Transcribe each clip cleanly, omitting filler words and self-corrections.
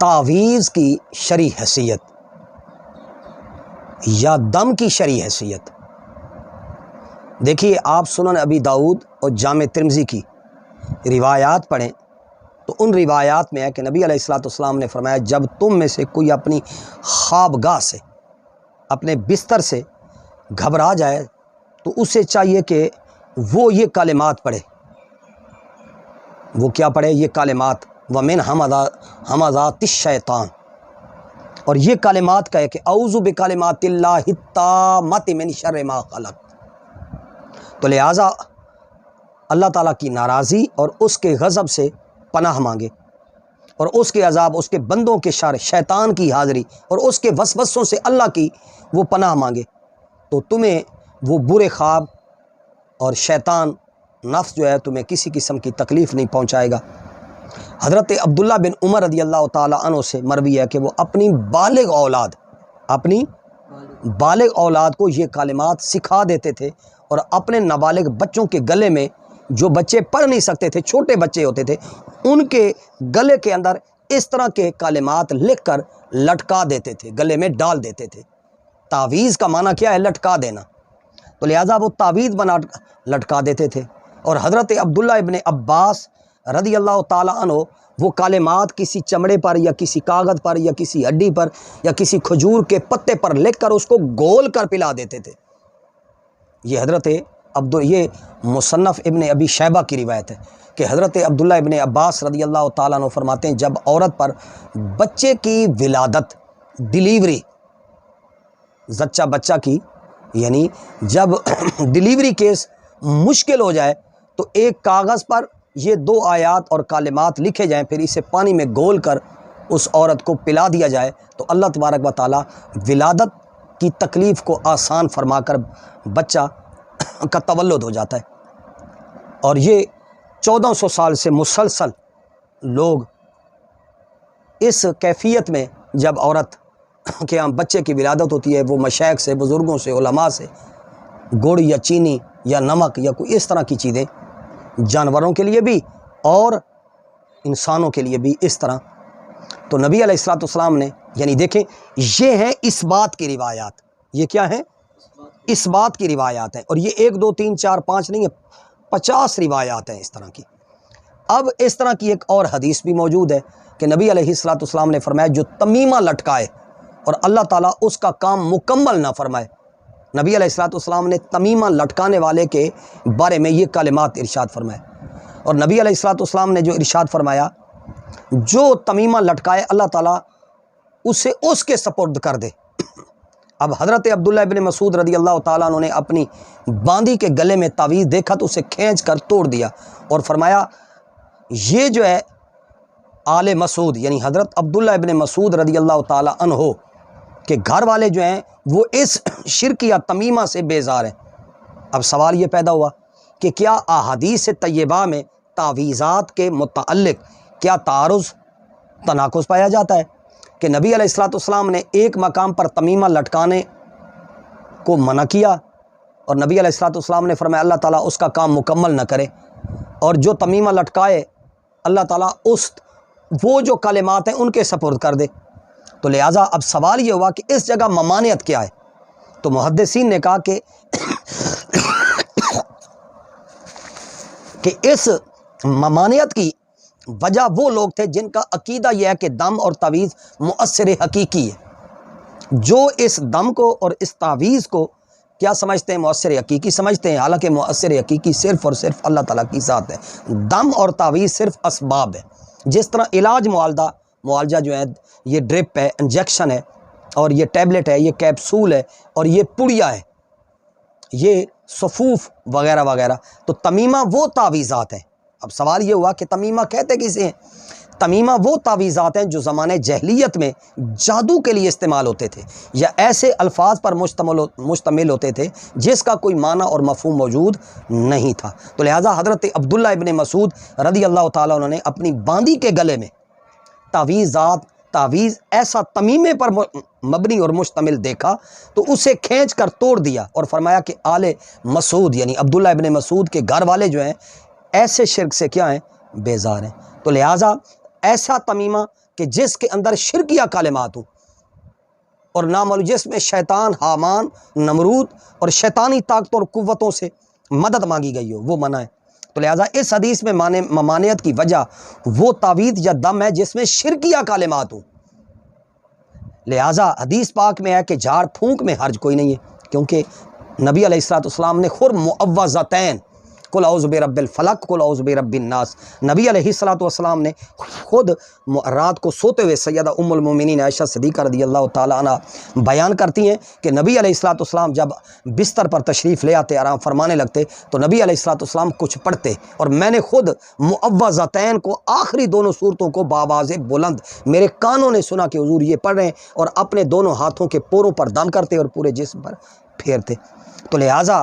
تعویذ کی شرعی حیثیت یا دم کی شرعی حیثیت، دیکھیے آپ سنن ابی داؤد اور جامع ترمذی کی روایات پڑھیں تو ان روایات میں ہے کہ نبی علیہ الصلوۃ والسلام نے فرمایا جب تم میں سے کوئی اپنی خوابگاہ سے، اپنے بستر سے گھبرا جائے تو اسے چاہیے کہ وہ یہ کلمات پڑھے۔ وہ کیا پڑھے؟ یہ کلمات، وَمِنْ ہَمَزَاتِ الشَّیطان، اور یہ کلمات کہے کہ اعوذ بکلمات اللہ التامۃ من شر ما خلق۔ تو لہٰذا اللہ تعالیٰ کی ناراضی اور اس کے غضب سے پناہ مانگے، اور اس کے عذاب، اس کے بندوں کے شر، شیطان کی حاضری اور اس کے وسوسوں سے اللہ کی وہ پناہ مانگے، تو تمہیں وہ برے خواب اور شیطان نفس جو ہے تمہیں کسی قسم کی تکلیف نہیں پہنچائے گا۔ حضرت عبداللہ بن عمر رضی اللہ تعالیٰ عنہ سے مروی ہے کہ وہ اپنی بالغ اولاد کو یہ کلمات سکھا دیتے تھے، اور اپنے نابالغ بچوں کے گلے میں، جو بچے پڑھ نہیں سکتے تھے، چھوٹے بچے ہوتے تھے، ان کے گلے کے اندر اس طرح کے کلمات لکھ کر لٹکا دیتے تھے، گلے میں ڈال دیتے تھے۔ تعویذ کا معنی کیا ہے؟ لٹکا دینا، تو لہٰذا وہ تعویذ بنا لٹکا دیتے تھے۔ اور حضرت عبداللہ ابن عباس رضی اللہ تعالیٰ عنہ وہ کلمات کسی چمڑے پر یا کسی کاغذ پر یا کسی ہڈی پر یا کسی کھجور کے پتے پر لکھ کر اس کو گول کر پلا دیتے تھے۔ یہ مصنف ابن ابی شیبہ کی روایت ہے کہ حضرت عبداللہ ابن عباس رضی اللہ تعالیٰ عنہ فرماتے ہیں جب عورت پر بچے کی ولادت، ڈیلیوری، زچہ بچہ کی، یعنی جب ڈیلیوری کیس مشکل ہو جائے تو ایک کاغذ پر یہ 2 آیات اور کلمات لکھے جائیں، پھر اسے پانی میں گول کر اس عورت کو پلا دیا جائے تو اللہ تبارک و تعالیٰ ولادت کی تکلیف کو آسان فرما کر بچہ کا تولد ہو جاتا ہے۔ اور یہ 1400 سال سے مسلسل لوگ اس کیفیت میں، جب عورت کے یہاں بچے کی ولادت ہوتی ہے، وہ مشائخ سے، بزرگوں سے، علماء سے گڑ یا چینی یا نمک یا کوئی اس طرح کی چیزیں، جانوروں کے لیے بھی اور انسانوں کے لیے بھی اس طرح، تو نبی علیہ الصلوۃ والسلام نے، یعنی دیکھیں یہ ہیں اس بات کی روایات، یہ کیا ہیں؟ اس بات کی روایات ہیں، اور یہ 1 2 3 4 5 نہیں ہے، 50 روایات ہیں اس طرح کی۔ اب اس طرح کی ایک اور حدیث بھی موجود ہے کہ نبی علیہ الصلوۃ والسلام نے فرمایا جو تمیمہ لٹکائے اور اللہ تعالیٰ اس کا کام مکمل نہ فرمائے، نبی علیہ الصلوۃ والسلام نے تمیمہ لٹکانے والے کے بارے میں یہ کلمات ارشاد فرمائے، اور نبی علیہ الصلوۃ والسلام نے جو ارشاد فرمایا جو تمیمہ لٹکائے اللہ تعالیٰ اسے اس کے سپرد کر دے۔ اب حضرت عبداللہ ابن مسعود رضی اللہ تعالیٰ عنہ نے اپنی باندی کے گلے میں تعویذ دیکھا تو اسے کھینچ کر توڑ دیا اور فرمایا یہ جو ہے آل مسعود، یعنی حضرت عبداللہ ابن مسعود رضی اللہ تعالیٰ عنہ کہ گھر والے جو ہیں وہ اس شرکیہ تمیمہ سے بیزار ہیں۔ اب سوال یہ پیدا ہوا کہ کیا احادیث طیبہ میں تعویذات کے متعلق کیا تعارض، تناقض پایا جاتا ہے کہ نبی علیہ الصلوۃ والسلام نے ایک مقام پر تمیمہ لٹکانے کو منع کیا اور نبی علیہ الصلوۃ والسلام نے فرمایا اللہ تعالیٰ اس کا کام مکمل نہ کرے، اور جو تمیمہ لٹکائے اللہ تعالیٰ وہ جو کلمات ہیں ان کے سپرد کر دے۔ تو لہٰذا اب سوال یہ ہوا کہ اس جگہ ممانعت کیا ہے؟ تو محدثین نے کہا کہ اس ممانعت کی وجہ وہ لوگ تھے جن کا عقیدہ یہ ہے کہ دم اور تعویذ مؤثر حقیقی ہے، جو اس دم کو اور اس تعویذ کو کیا سمجھتے ہیں؟ مؤثر حقیقی سمجھتے ہیں، حالانکہ مؤثر حقیقی صرف اور صرف اللہ تعالیٰ کی ذات ہے۔ دم اور تعویذ صرف اسباب ہے، جس طرح علاج معالجہ جو ہے یہ ڈرپ ہے، انجیکشن ہے، اور یہ ٹیبلٹ ہے، یہ کیپسول ہے، اور یہ پڑیا ہے، یہ صفوف وغیرہ وغیرہ، تو تمیمہ وہ تعویذات ہیں۔ اب سوال یہ ہوا کہ تمیمہ کہتے کسے ہیں؟ تمیمہ وہ تعویذات ہیں جو زمانے جہلیت میں جادو کے لیے استعمال ہوتے تھے یا ایسے الفاظ پر مشتمل ہوتے تھے جس کا کوئی معنی اور مفہوم موجود نہیں تھا۔ تو لہٰذا حضرت عبداللہ ابن مسعود رضی اللہ تعالیٰ عنہ نے اپنی باندی کے گلے میں تعویذ ایسا تمیمے پر مبنی اور مشتمل دیکھا تو اسے کھینچ کر توڑ دیا اور فرمایا کہ آل مسعود یعنی عبداللہ ابن مسعود کے گھر والے جو ہیں ایسے شرک سے کیا ہیں؟ بیزار ہیں۔ تو لہٰذا ایسا تمیمہ کہ جس کے اندر شرکیہ کلمات ہوں اور نامعلوم، جس میں شیطان، حامان، نمرود اور شیطانی طاقتوں اور قوتوں سے مدد مانگی گئی ہو، وہ منع ہے۔ تو لہٰذا اس حدیث میں ممانعت کی وجہ وہ تعویذ یا دم ہے جس میں شرکیہ کلمات ہوں۔ لہٰذا حدیث پاک میں ہے کہ جھاڑ پھونک میں حرج کوئی نہیں ہے، کیونکہ نبی علیہ السلام نے خود معوذتین، قل اعوذ برب الفلق، قل اعوذ برب الناس، نبی علیہ السلام نے خود رات کو سوتے ہوئے سیدہ ام المومنین عائشہ صدیقہ رضی اللہ تعالیٰ عنہ بیان کرتی ہیں کہ نبی علیہ السلام جب بستر پر تشریف لے آتے، آرام فرمانے لگتے، تو نبی علیہ السلام کچھ پڑھتے اور میں نے خود معوذتین کو، آخری دونوں صورتوں کو بآواز بلند میرے کانوں نے سنا کہ حضور یہ پڑھ رہے ہیں، اور اپنے دونوں ہاتھوں کے پوروں پر دم کرتے اور پورے جسم پر پھیرتے۔ تو لہٰذا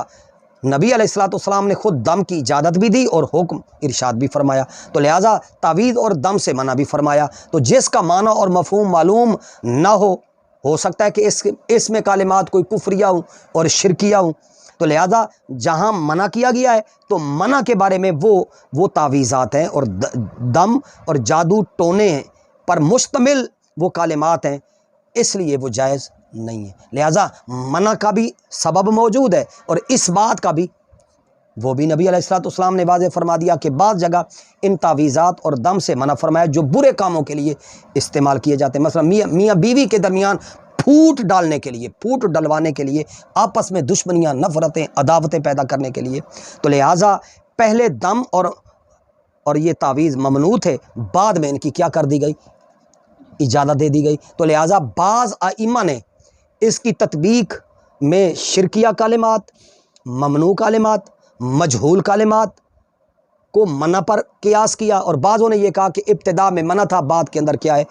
نبی علیہ السلام نے خود دم کی اجازت بھی دی اور حکم ارشاد بھی فرمایا، تو لہٰذا تعویذ اور دم سے منع بھی فرمایا۔ تو جس کا معنی اور مفہوم معلوم نہ ہو سکتا ہے کہ اس میں کلمات کوئی کفریہ ہوں اور شرکیہ ہوں، تو لہٰذا جہاں منع کیا گیا ہے تو منع کے بارے میں وہ تعویذات ہیں اور دم اور جادو ٹونے پر مشتمل وہ کلمات ہیں، اس لیے وہ جائز نہیں ہے۔ لہٰذا منع کا بھی سبب موجود ہے، اور اس بات کا بھی وہ بھی نبی علیہ السلام نے واضح فرما دیا کہ بعض جگہ ان تعویذات اور دم سے منع فرمایا جو برے کاموں کے لیے استعمال کیے جاتے ہیں، مثلا میاں بیوی کے درمیان پھوٹ ڈالنے کے لیے، پھوٹ ڈلوانے کے لیے، آپس میں دشمنیاں، نفرتیں، عداوتیں پیدا کرنے کے لیے۔ تو لہٰذا پہلے دم اور یہ تعویذ ممنوع تھے، بعد میں ان کی کیا کر دی گئی؟ اجازت دے دی گئی۔ تو لہٰذا بعض ائمہ نے اس کی تطبیق میں شرکیہ کلمات، ممنوع کلمات، مجہول کلمات کو منع پر قیاس کیا، اور بعضوں نے یہ کہا کہ ابتدا میں منع تھا، بعد کے اندر کیا ہے،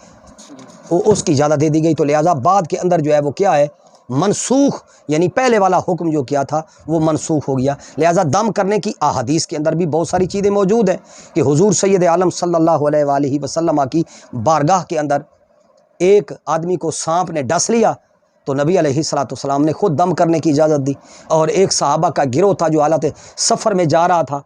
اس کی اجازت دے دی گئی۔ تو لہٰذا بعد کے اندر جو ہے وہ کیا ہے، منسوخ، یعنی پہلے والا حکم جو کیا تھا وہ منسوخ ہو گیا۔ لہٰذا دم کرنے کی احادیث کے اندر بھی بہت ساری چیزیں موجود ہیں کہ حضور سید عالم صلی اللہ علیہ وآلہ وسلم کی بارگاہ کے اندر ایک آدمی کو سانپ نے ڈس لیا تو نبی علیہ السلام نے خود دم کرنے کی اجازت دی، اور ایک صحابہ کا گروہ تھا جو حالت سفر میں جا رہا تھا،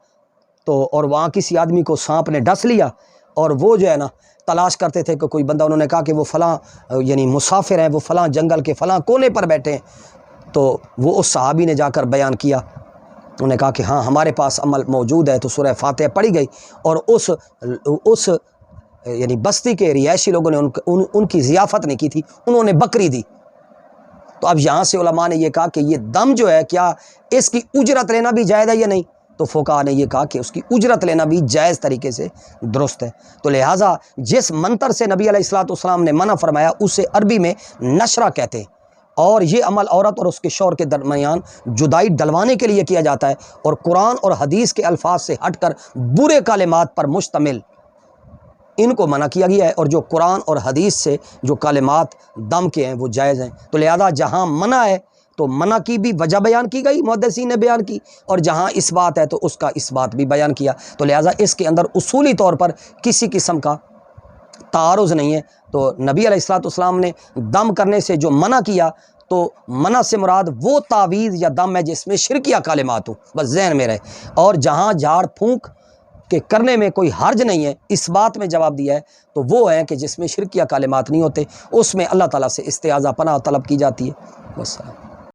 تو اور وہاں کسی آدمی کو سانپ نے ڈس لیا، اور وہ جو ہے نا تلاش کرتے تھے کہ کوئی بندہ، انہوں نے کہا کہ وہ فلاں یعنی مسافر ہیں، وہ فلاں جنگل کے فلاں کونے پر بیٹھے ہیں، تو وہ اس صحابی نے جا کر بیان کیا، انہوں نے کہا کہ ہاں ہمارے پاس عمل موجود ہے، تو سورہ فاتحہ پڑھی گئی، اور اس یعنی بستی کے رہائشی لوگوں نے ان کی ضیافت نہیں کی تھی، انہوں نے بکری دی۔ تو اب یہاں سے علماء نے یہ کہا کہ یہ دم جو ہے کیا اس کی اجرت لینا بھی جائز ہے یا نہیں؟ تو فقہاء نے یہ کہا کہ اس کی اجرت لینا بھی جائز طریقے سے درست ہے۔ تو لہٰذا جس منتر سے نبی علیہ السلام نے منع فرمایا اسے عربی میں نشرہ کہتے ہیں، اور یہ عمل عورت اور اس کے شوہر کے درمیان جدائی ڈلوانے کے لیے کیا جاتا ہے، اور قرآن اور حدیث کے الفاظ سے ہٹ کر برے کلمات پر مشتمل ان کو منع کیا گیا ہے، اور جو قرآن اور حدیث سے جو کلمات دم کے ہیں وہ جائز ہیں۔ تو لہذا جہاں منع ہے تو منع کی بھی وجہ بیان کی گئی، محدثین نے بیان کی، اور جہاں اس بات ہے تو اس کا اس بات بھی بیان کیا۔ تو لہذا اس کے اندر اصولی طور پر کسی قسم کا تعارض نہیں ہے۔ تو نبی علیہ السلام نے دم کرنے سے جو منع کیا، تو منع سے مراد وہ تعویذ یا دم ہے جس میں شرکیہ کلمات ہوں، بس ذہن میں رہے، اور جہاں جھاڑ پھونک کہ کرنے میں کوئی حرج نہیں ہے، اس بات میں جواب دیا ہے، تو وہ ہیں کہ جس میں شرکیہ کلمات نہیں ہوتے، اس میں اللہ تعالیٰ سے استعاذہ پناہ طلب کی جاتی ہے۔ والسلام۔